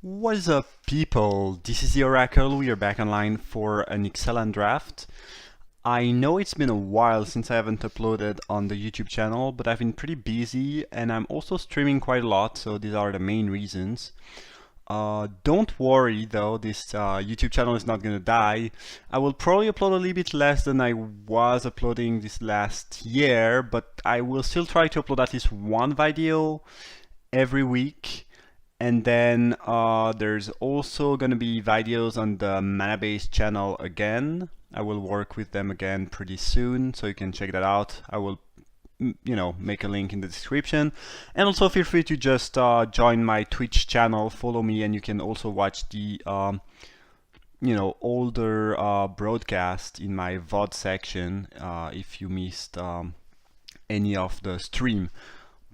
What's up, people? This is the Oracle. We are back online for an Ixalan draft. I know it's been a while since I haven't uploaded on the YouTube channel, but I've been pretty busy and I'm also streaming quite a lot, so these are the main reasons. Don't worry though, this YouTube channel is not gonna die. I will probably upload a little bit less than I was uploading this last year, but I will still try to upload at least one video every week. And then there's also going to be videos on the mana-based channel again. I will work with them again pretty soon, so you can check that out. I will, make a link in the description. And also feel free to just join my Twitch channel, follow me, and you can also watch the, older broadcast in my VOD section if you missed any of the stream.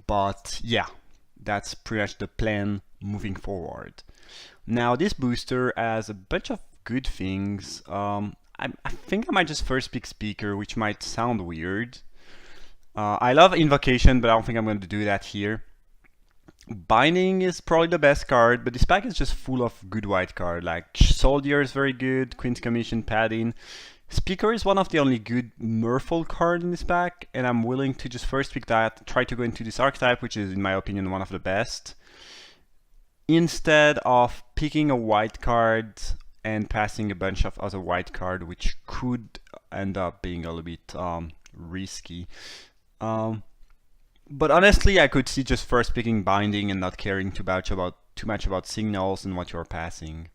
But yeah, that's pretty much the plan moving forward. Now this booster has a bunch of good things. I think I might just first pick Speaker, which might sound weird. I love Invocation, but I don't think I'm going to do that here. Binding is probably the best card, but this pack is just full of good white card. Like Soldier is very good, Queen's Commission, Padding. Speaker is one of the only good Merfolk card in this pack, and I'm willing to just first pick that, try to go into this archetype, which is in my opinion one of the best, instead of picking a white card and passing a bunch of other white card, which could end up being a little bit risky. But honestly, I could see just first picking Binding and not caring too much about signals and what you're passing.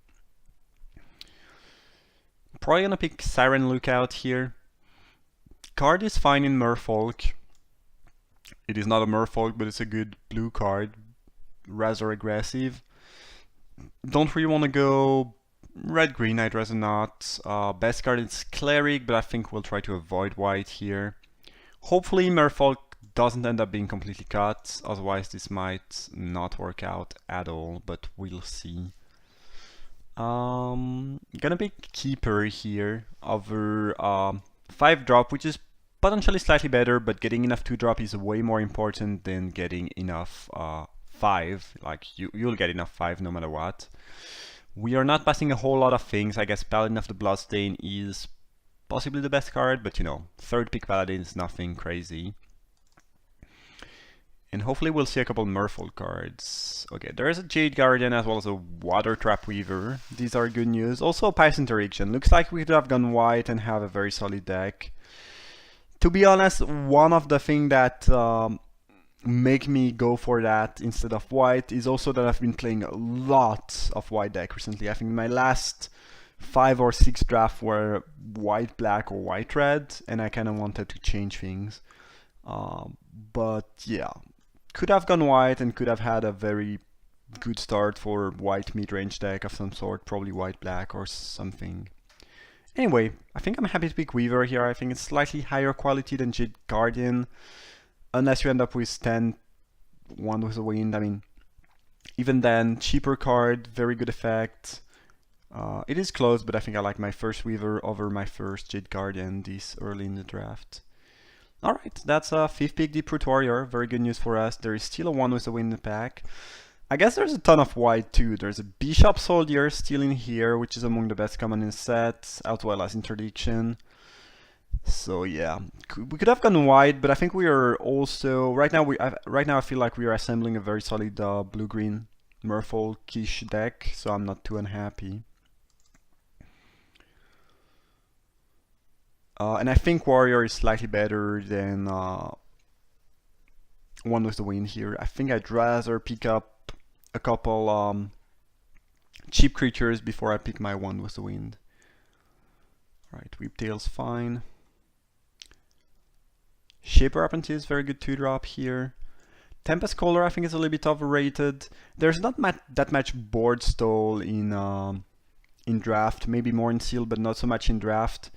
Probably gonna pick Siren Lookout here. Card is fine in Merfolk. It is not a Merfolk, but it's a good blue card. Rather aggressive. Don't really want to go red-green, I'd rather not. Best card is Cleric, but I think we'll try to avoid white here. Hopefully Merfolk doesn't end up being completely cut, otherwise this might not work out at all, but we'll see. Gonna pick Keeper here over 5-drop, which is potentially slightly better, but getting enough 2-drop is way more important than getting enough 5. Like you'll get enough 5 no matter what. We are not passing a whole lot of things. I guess Paladin of the Bloodstain is possibly the best card, but third pick Paladin is nothing crazy. And hopefully we'll see a couple Merfolk cards. Okay, there's a Jade Guardian as well as a Water Trap Weaver. These are good news. Also a Pious Interaction. Looks like we could have gone white and have a very solid deck. To be honest, one of the things that make me go for that instead of white is also that I've been playing a lot of white deck recently. I think my last 5 or 6 drafts were white black or white red, and I kind of wanted to change things. But yeah, could have gone white and could have had a very good start for white mid-range deck of some sort, probably white black or something. Anyway, I think I'm happy to pick Weaver here. I think it's slightly higher quality than Jade Guardian, unless you end up with 10 One with the Wind. I mean, even then, cheaper card, very good effect. It is close, but I think I like my first Weaver over my first Jade Guardian this early in the draft. Alright, that's a 5th pick Deep Root Warrior, very good news for us. There is still a One with the Wind in the pack. I guess there's a ton of white too. There's a Bishop Soldier still in here, which is among the best common in set, as well as Interdiction. So yeah, we could have gone white, but I think we are also right now. I feel like we are assembling a very solid blue-green Merfolk-ish deck, so I'm not too unhappy. And I think Warrior is slightly better than One with the Wind here. I think I'd rather pick up a couple cheap creatures before I pick my One with the Wind. Alright, Whiptail's fine. Shaper Apprentice, very good 2-drop here. Tempest Caller I think is a little bit overrated. There's not that much board stall in draft, maybe more in seal, but not so much in draft.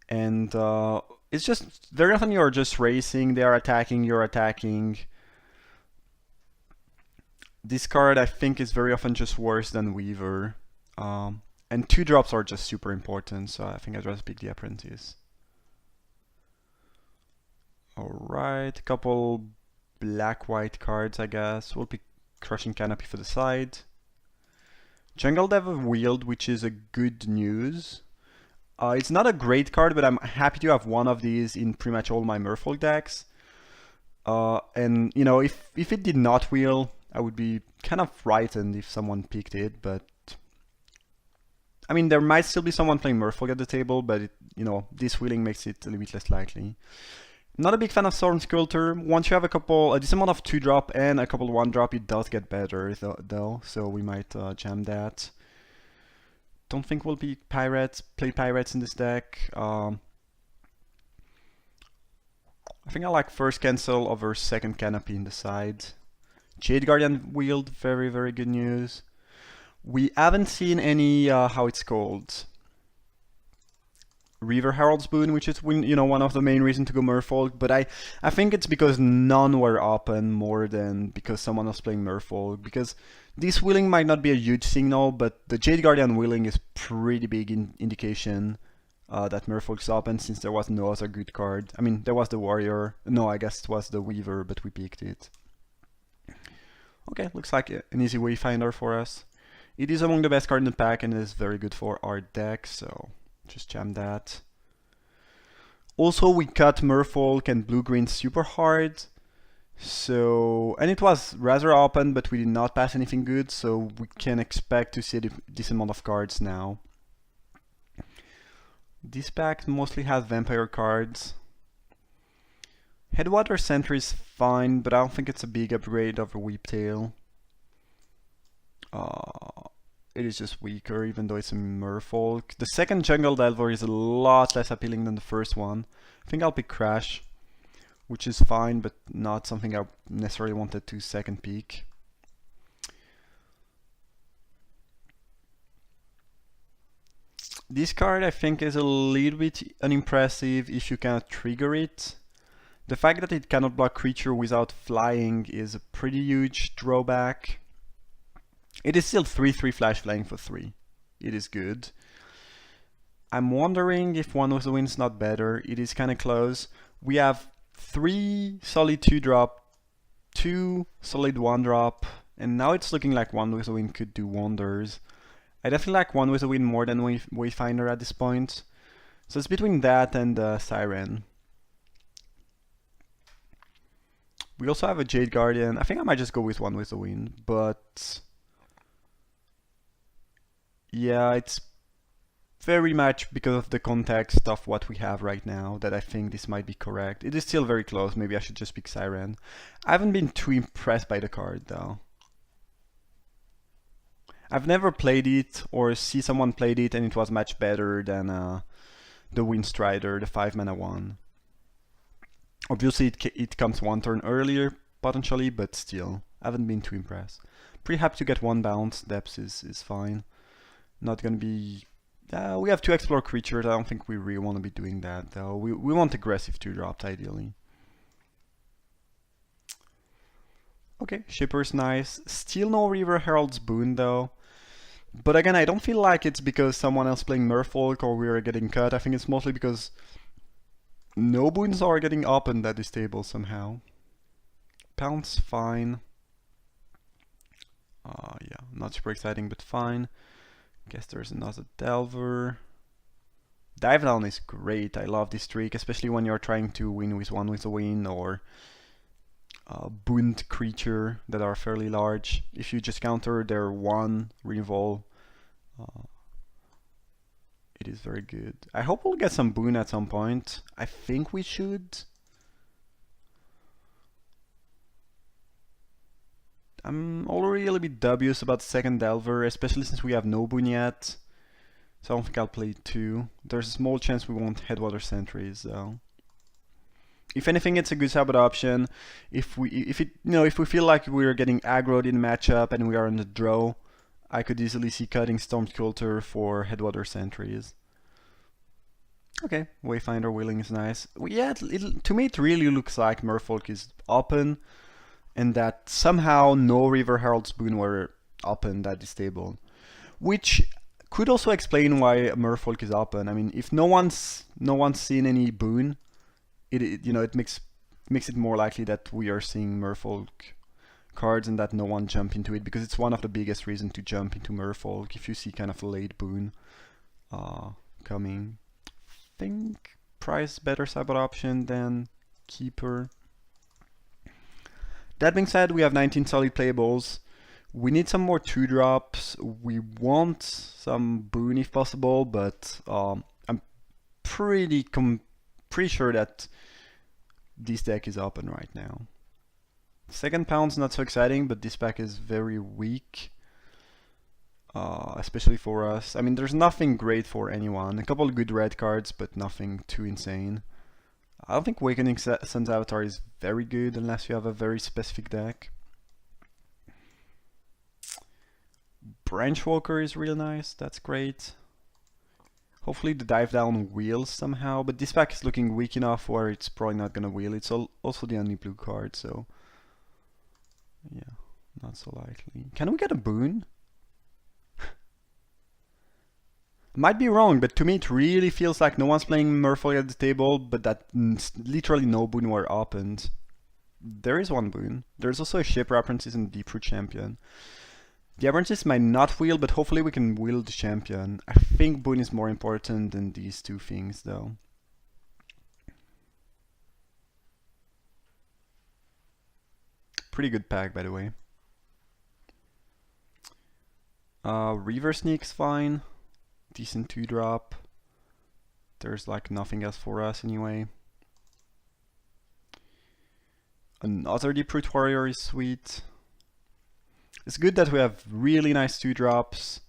And it's just very often you're just racing, they are attacking, you're attacking. This card I think is very often just worse than Weaver. And 2-drops are just super important, so I think I'd rather pick the Apprentice. Alright, a couple black-white cards I guess. We'll pick Crushing Canopy for the side. Jungle Dev Wield, which is a good news. It's not a great card, but I'm happy to have one of these in pretty much all my Merfolk decks. And you know, if it did not wheel, I would be kind of frightened if someone picked it. But I mean, there might still be someone playing Merfolk at the table, but you know, this wheeling makes it a little bit less likely. Not a big fan of Storm Sculptor. Once you have a decent amount of 2-drop and a couple 1-drop, it does get better though, so we might jam that. Don't think we'll play Pirates in this deck. I think I like first cancel over second canopy in the side. Jade Guardian Wield, very, very good news. We haven't seen any, how it's called, Reaver Herald's Boon, which is one of the main reasons to go Merfolk, but I think it's because none were open more than because someone was playing Merfolk, because this wheeling might not be a huge signal, but the Jade Guardian wheeling is pretty big indication that Merfolk's open, since there was no other good card. I mean, there was the Warrior, no, I guess it was the Weaver, but we picked it. Okay, looks like an easy Wayfinder for us. It is among the best cards in the pack and is very good for our deck, so just jam that. Also, we cut Merfolk and blue-green super hard. So, and it was rather open, but we did not pass anything good, so we can expect to see a decent amount of cards now. This pack mostly has vampire cards. Headwater Sentry is fine, but I don't think it's a big upgrade over Weeptail. It is just weaker, even though it's a Merfolk. The second Jungle Delver is a lot less appealing than the first one. I think I'll pick Crash, which is fine, but not something I necessarily wanted to second peek. This card I think is a little bit unimpressive if you cannot trigger it. The fact that it cannot block creature without flying is a pretty huge drawback. It is still 3/3 flash flying for 3. It is good. I'm wondering if One with the Wind's not better. It is kind of close. We have 3 solid 2-drop, 2 solid 1-drop, and now it's looking like One with the Wind could do wonders. I definitely like One with the Wind more than Wayfinder at this point. So it's between that and Siren. We also have a Jade Guardian. I think I might just go with One with the Wind, but yeah, it's very much because of the context of what we have right now that I think this might be correct. It is still very close. Maybe I should just pick Siren. I haven't been too impressed by the card though. I've never played it or see someone played it and it was much better than the Windstrider, the 5-mana one. Obviously it comes one turn earlier potentially, but still, I haven't been too impressed. Pretty happy to get 1 bounce. Depths is fine. Not gonna be... we have 2 explore creatures. I don't think we really want to be doing that though. We want aggressive 2-drops ideally. Okay, Shipper's nice. Still no Reaver Herald's Boon though. But again, I don't feel like it's because someone else playing Merfolk or we are getting cut. I think it's mostly because no boons are getting opened at this table somehow. Pounce, fine. Yeah, not super exciting, but fine. Guess there's another Delver. Dive Down is great. I love this trick, especially when you're trying to win with One with the Wind or booned creature that are fairly large. If you just counter their 1 revolve, it is very good. I hope we'll get some boon at some point. I think we should. I'm already a little bit dubious about second Delver, especially since we have no boon yet. So I don't think I'll play 2. There's a small chance we won't Headwater Sentries though. If anything, it's a good sabot option. If we feel like we're getting aggroed in matchup and we are on the draw, I could easily see cutting Storm Sculptor for Headwater Sentries. Okay, Wayfinder Wheeling is nice. Yeah, to me it really looks like Merfolk is open, and that somehow no Reaver Herald's Boon were opened at this table, which could also explain why Merfolk is open. I mean, if no one's seen any boon, it makes it more likely that we are seeing Merfolk cards and that no one jump into it, because it's one of the biggest reasons to jump into Merfolk if you see kind of a late boon coming. I think price better sideboard option than keeper. That being said, we have 19 solid playables. We need some more 2-drops. We want some boon if possible, but I'm pretty sure that this deck is open right now. Second pound's not so exciting, but this pack is very weak, especially for us. I mean, there's nothing great for anyone. A couple of good red cards, but nothing too insane. I don't think Awakening Sun's Avatar is very good unless you have a very specific deck. Branchwalker is real nice, that's great. Hopefully the dive down wheels somehow, but this pack is looking weak enough where it's probably not gonna wheel. It's also the only blue card, so yeah, not so likely. Can we get a boon? Might be wrong, but to me it really feels like no one's playing Merfolk at the table, but that literally no boon were opened. There is one boon. There's also a Shaper Apprentice and Deep-Root Champion. The Apprentice might not wheel, but hopefully we can wheel the Champion. I think boon is more important than these two things, though. Pretty good pack, by the way. Reaver Sneak's fine. Decent 2-drop. There's like nothing else for us anyway. Another Deep-Root Warrior is sweet. It's good that we have really nice 2-drops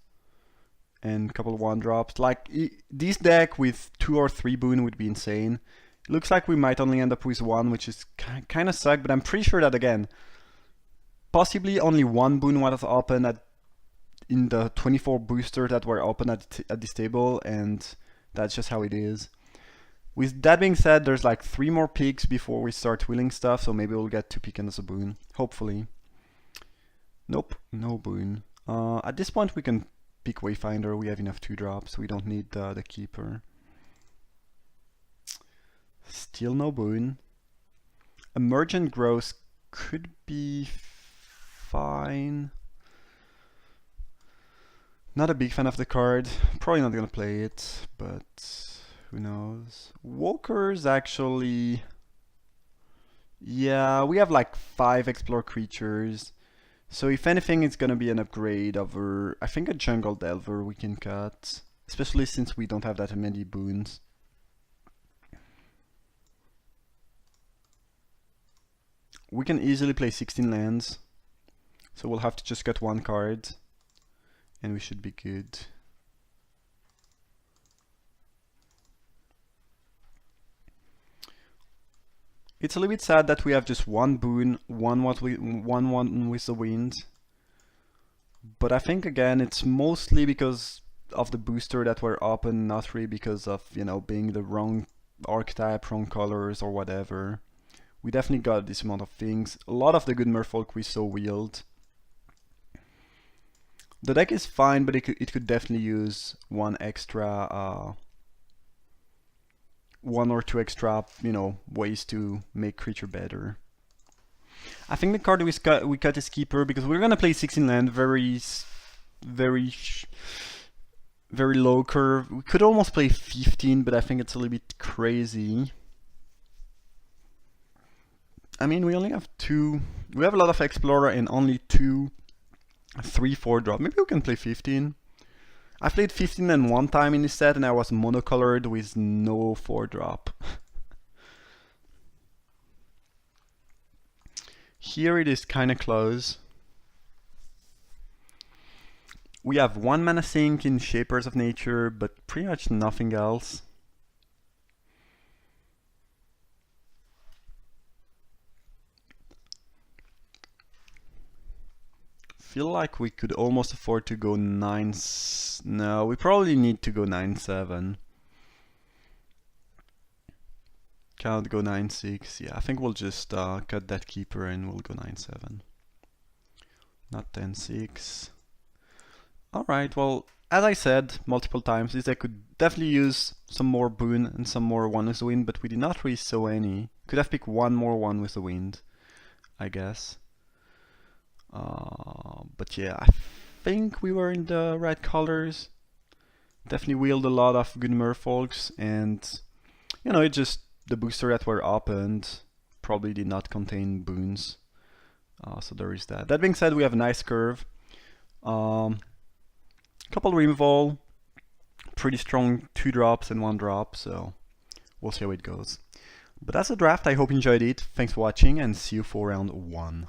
and a couple of 1-drops. Like, this deck with 2 or 3 boon would be insane. It looks like we might only end up with 1, which is kind of suck, but I'm pretty sure that, again, possibly only 1 boon was open in the 24 boosters that were open at this table, and that's just how it is. With that being said, there's like 3 more picks before we start wheeling stuff, so maybe we'll get 2 pick as a boon, hopefully. Nope, no boon. At this point we can pick Wayfinder, we have enough 2-drops, we don't need the Keeper. Still no boon. Emergent Growth could be fine. Not a big fan of the card, probably not gonna play it, but who knows. Walkers actually... yeah, we have like 5 Explore creatures. So if anything, it's gonna be an upgrade over, I think, a Jungle Delver we can cut. Especially since we don't have that many boons. We can easily play 16 lands. So we'll have to just cut 1 card. And we should be good. It's a little bit sad that we have just 1 boon, 1/1 with the wind. But I think again it's mostly because of the booster that were open, not really because of, you know, being the wrong archetype, wrong colors or whatever. We definitely got this amount of things. A lot of the good Merfolk we saw wheeled. The deck is fine, but it could definitely use 1 extra, 1 or 2 extra, you know, ways to make creature better. I think the card we cut is Keeper because we're gonna play 16 land, very low curve. We could almost play 15, but I think it's a little bit crazy. I mean, we only have 2. We have a lot of Explorer and only 2 3/4 drop. Maybe we can play 15. I played 15 and 1 time in this set and I was monocolored with no 4-drop. Here it is kinda close. We have 1 mana sink in Shapers of Nature, but pretty much nothing else. Feel like we could almost afford to go 9. No, we probably need to go 9/7. Can't go 9/6. Yeah, I think we'll just cut that Keeper and we'll go 9/7. Not 10/6. Alright, well, as I said multiple times, this deck could definitely use some more boon and some more 1 with the wind, but we did not really saw any. Could have picked 1 more 1 with the wind, I guess. But yeah, I think we were in the right colors. Definitely wheeled a lot of good merfolks, and you know, it just the booster that were opened probably did not contain boons. So there is that. That being said, we have a nice curve. Couple removal, pretty strong 2 drops and 1 drop, so we'll see how it goes. But that's the draft. I hope you enjoyed it. Thanks for watching, and see you for round 1.